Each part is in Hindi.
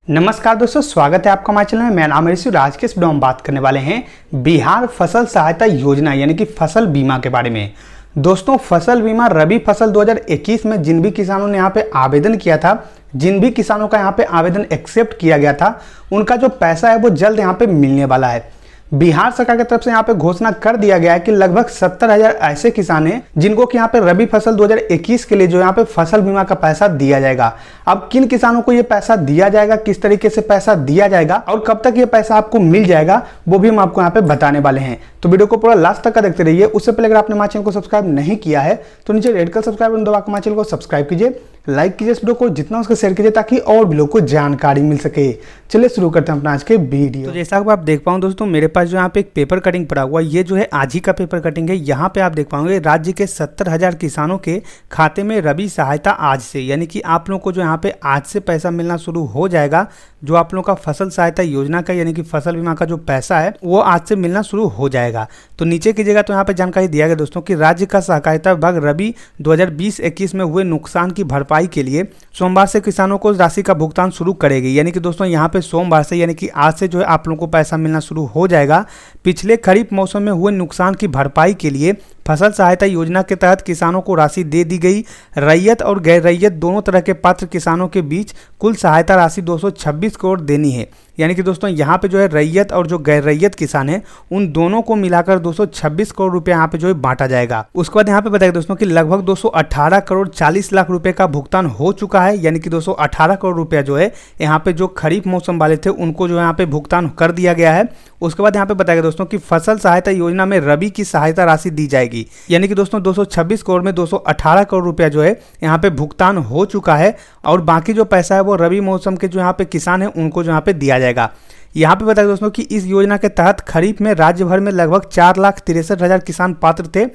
नमस्कार दोस्तों, स्वागत है आपका हमारे चैनल में। मेरा नाम है ऋषि। आज के इस वीडियो में बात करने वाले हैं बिहार फसल सहायता योजना यानी कि फसल बीमा के बारे में। दोस्तों, फसल बीमा रबी फसल 2021 में जिन भी किसानों ने यहाँ पे आवेदन किया था, जिन भी किसानों का यहाँ पे आवेदन एक्सेप्ट किया गया था, उनका जो पैसा है वो जल्द यहाँ पे मिलने वाला है। बिहार सरकार की तरफ से यहाँ पे घोषणा कर दिया गया है कि लगभग 70,000 ऐसे किसान हैं जिनको कि यहाँ पे रबी फसल 2021 के लिए जो यहाँ पे फसल बीमा का पैसा दिया जाएगा। अब किन किसानों को ये पैसा दिया जाएगा, किस तरीके से पैसा दिया जाएगा और कब तक ये पैसा आपको मिल जाएगा, वो भी हम आपको यहाँ पे बताने वाले हैं। तो वीडियो को पूरा लास्ट तक का देखते रहिए। उससे पहले अगर आपने हमारे चैनल को सब्सक्राइब नहीं किया है तो नीचे रेड कलर सब्सक्राइब बटन दबाकर हमारे चैनल को सब्सक्राइब कीजिए, लाइक कीजिए इस वीडियो को, जितना उसको शेयर कीजिए ताकि और भी लोगों को जानकारी मिल सके। चलिए शुरू करते हैं अपना आज के वीडियो। तो जैसा कि आप देख पाओ दोस्तों, मेरे पास जो यहाँ पे एक पेपर कटिंग पड़ा हुआ है, ये जो है आज ही का पेपर कटिंग है। यहाँ पे आप देख पाओगे राज्य के 70,000 किसानों के खाते में रबी सहायता आज से, यानी कि आप लोगों को जो यहाँ पे आज से पैसा मिलना शुरू हो जाएगा। जो आप लोगों का फसल सहायता योजना का यानी कि फसल बीमा का जो पैसा है वो आज से मिलना शुरू हो जाएगा। तो नीचे कीजिएगा तो यहाँ पे जानकारी दिया गया दोस्तों कि राज्य का सहकारिता विभाग रबी 2020-21 में हुए नुकसान की भरपाई के लिए सोमवार से किसानों को राशि का भुगतान शुरू करेगी। यानी कि दोस्तों यहाँ पे सोमवार से यानी कि आज से जो है आप लोगों को पैसा मिलना शुरू हो जाएगा। पिछले खरीफ मौसम में हुए नुकसान की भरपाई के लिए फसल सहायता योजना के तहत किसानों को राशि दे दी गई। रैयत और गैर रैयत दोनों तरह के पात्र किसानों के बीच कुल सहायता राशि 226 करोड़ देनी है। यानी कि दोस्तों यहाँ पे जो है रैयत और जो गैर रैयत किसान है उन दोनों को मिलाकर 226 करोड़ रुपए यहाँ पे जो है बांटा जाएगा। उसके बाद यहाँ पे बताइए दोस्तों कि लगभग 218 करोड़ 40 लाख रुपए का भुगतान हो चुका है। यानी कि 218 करोड़ रुपया जो है यहाँ पे जो खरीफ मौसम वाले थे उनको जो यहाँ पे भुगतान कर दिया गया है। उसके बाद यहाँ पे बताया दोस्तों कि फसल सहायता योजना में रबी की सहायता राशि दी जाएगी। यानी कि दोस्तों 226 करोड़ में 218 करोड़ रुपया जो है यहाँ पे भुगतान हो चुका है और बाकी जो पैसा है वो रबी मौसम के जो यहाँ पे किसान है उनको जो यहाँ पे दिया जाएगा। यहाँ पे बताया दोस्तों कि इस योजना के तहत खरीफ में राज्य भर में लगभग 4,63,000 किसान पात्र थे।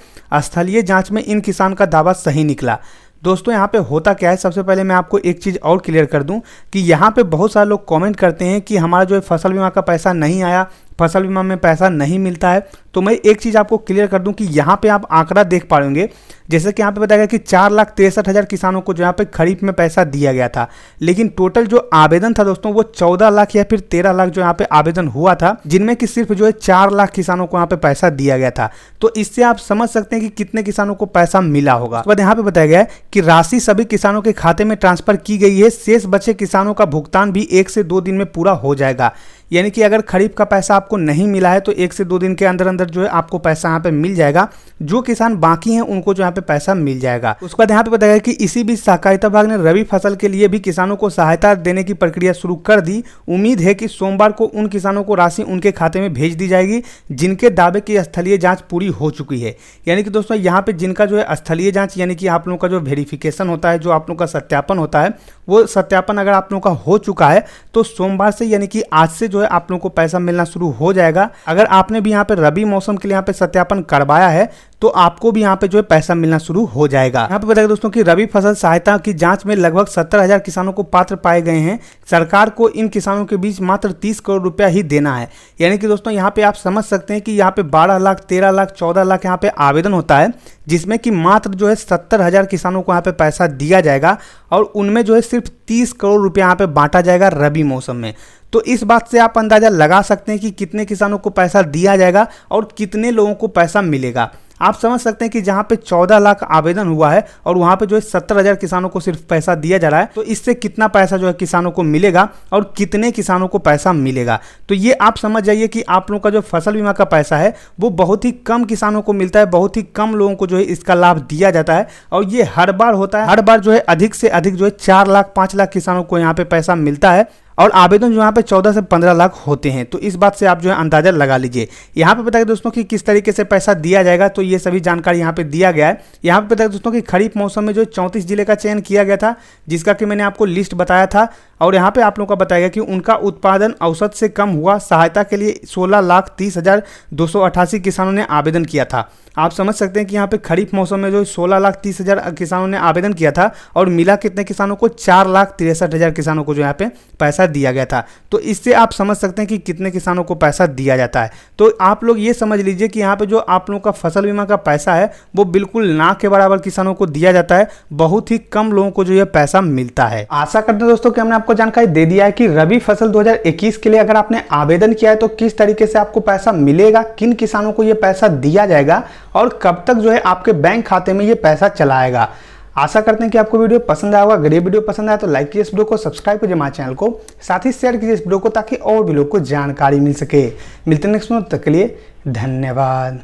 स्थलीय जांच में इन किसान का दावा सही निकला। दोस्तों यहाँ पे होता क्या है, सबसे पहले मैं आपको एक चीज़ और क्लियर कर दूं कि यहाँ पे बहुत सारे लोग कमेंट करते हैं कि हमारा जो है फसल बीमा का पैसा नहीं आया, फसल बीमा में पैसा नहीं मिलता है। तो मैं एक चीज़ आपको क्लियर कर दूं कि यहाँ पे आप आंकड़ा देख पाएंगे, जैसे कि यहाँ पे बताया गया कि 4,63,000 किसानों को जो यहाँ पे खरीफ में पैसा दिया गया था, लेकिन टोटल जो आवेदन था दोस्तों वो 14 लाख या फिर 13 लाख जो यहाँ पे आवेदन हुआ था, जिनमें कि सिर्फ जो है 4 लाख किसानों को यहाँ पे पैसा दिया गया था। तो इससे आप समझ सकते हैं कि कितने किसानों को पैसा मिला होगा। उसके बाद यहाँ पे बताया गया है कि राशि सभी किसानों के खाते में ट्रांसफर की गई है। शेष बचे किसानों का भुगतान भी 1 से 2 दिन में पूरा हो जाएगा। यानी कि अगर खरीफ का पैसा आपको नहीं मिला है तो 1 से 2 दिन के अंदर अंदर जो है आपको पैसा यहाँ पे मिल जाएगा। जो किसान बाकी हैं उनको जो यहाँ पे पैसा मिल जाएगा। उसके बाद यहाँ पे बताया कि इसी बीच सहकारिता विभाग ने रबी फसल के लिए भी किसानों को सहायता देने की प्रक्रिया शुरू कर दी। उम्मीद है कि सोमवार को उन किसानों को राशि उनके खाते में भेज दी जाएगी जिनके दावे की स्थलीय जाँच पूरी हो चुकी है। यानी कि दोस्तों यहाँ पे जिनका जो है स्थलीय जाँच यानी कि आप लोगों का जो वेरिफिकेशन होता है, जो आप लोगों का सत्यापन होता है, वो सत्यापन अगर आप लोगों का हो चुका है तो सोमवार से यानी कि आज से जो है आप लोगों को पैसा मिलना शुरू हो जाएगा। अगर आपने भी यहाँ पे रबी मौसम के लिए यहाँ पे सत्यापन करवाया है तो आपको भी यहाँ पे जो है पैसा मिलना शुरू हो जाएगा। यहाँ पे बताइए दोस्तों कि रबी फसल सहायता की जांच में लगभग 70,000 किसानों को पात्र पाए गए हैं। सरकार को इन किसानों के बीच मात्र 30 करोड़ रुपया ही देना है। यानी कि दोस्तों यहाँ पे आप समझ सकते हैं कि यहाँ पे 12 लाख 13 लाख 14 लाख यहाँ पे आवेदन होता है, जिसमें कि मात्र जो है 70,000 किसानों को यहाँ पे पैसा दिया जाएगा और उनमें जो है सिर्फ 30 करोड़ रुपया यहाँ पे बांटा जाएगा रबी मौसम में। तो इस बात से आप अंदाजा लगा सकते हैं कि कितने किसानों को पैसा दिया जाएगा और कितने लोगों को पैसा मिलेगा। आप समझ सकते हैं कि जहां पे 14 लाख आवेदन हुआ है और वहां पे जो है 70,000 किसानों को सिर्फ पैसा दिया जा रहा है, तो इससे कितना पैसा जो है किसानों को मिलेगा और कितने किसानों को पैसा मिलेगा। तो ये आप समझ जाइए कि आप लोगों का जो फसल बीमा का पैसा है वो बहुत ही कम किसानों को मिलता है, बहुत ही कम लोगों को जो है इसका लाभ दिया जाता है और ये हर बार होता है। हर बार जो है अधिक से अधिक जो है 4 लाख 5 लाख किसानों को यहाँ पे पैसा मिलता है और आवेदन जो यहाँ पे 14 से 15 लाख होते हैं। तो इस बात से आप जो है अंदाजा लगा लीजिए। यहाँ पे बताइए दोस्तों कि किस तरीके से पैसा दिया जाएगा, तो ये सभी जानकारी यहाँ पे दिया गया है। यहाँ पे बताइए दोस्तों कि खरीफ मौसम में जो 34 जिले का चयन किया गया था, जिसका कि मैंने आपको लिस्ट बताया था, और यहाँ पे आप लोगों का बताया गया कि उनका उत्पादन औसत से कम हुआ। सहायता के लिए 16,30,288 किसानों ने आवेदन किया था। आप समझ सकते हैं कि यहाँ पे खरीफ मौसम में जो 16,30,000 किसानों ने आवेदन किया था और मिला कितने किसानों को, 4,63,000 किसानों को जो यहाँ पे पैसा दिया गया था। तो इससे आप समझ सकते हैं कि कितने किसानों को पैसा दिया जाता है। तो आप लोग ये समझ लीजिए कि यहाँ पे जो आप लोगों का फसल बीमा का पैसा है वो बिल्कुल ना के बराबर किसानों को दिया जाता है। बहुत ही कम लोगों को जो ये पैसा मिलता है। आशा करते हैं दोस्तों कि हमने आपको आपको जानकारी दे दिया है कि रबी फसल 2021 के लिए अगर आपने आवेदन किया है तो किस तरीके से आपको पैसा मिलेगा, किन किसानों को ये पैसा दिया जाएगा और कब तक जो है आपके बैंक खाते में ये पैसा चला आएगा। आशा करते हैं कि आपको वीडियो पसंद आया होगा। अगर ये वीडियो पसंद आया तो लाइक कीजिए इस वीडियो को, सब्सक्राइब कीजिए हमारे चैनल को, साथ ही शेयर कीजिए इस वीडियो को ताकि और भी लोग को जानकारी मिल सके। मिलते हैं नेक्स्ट वीडियो, तब तक के लिए धन्यवाद।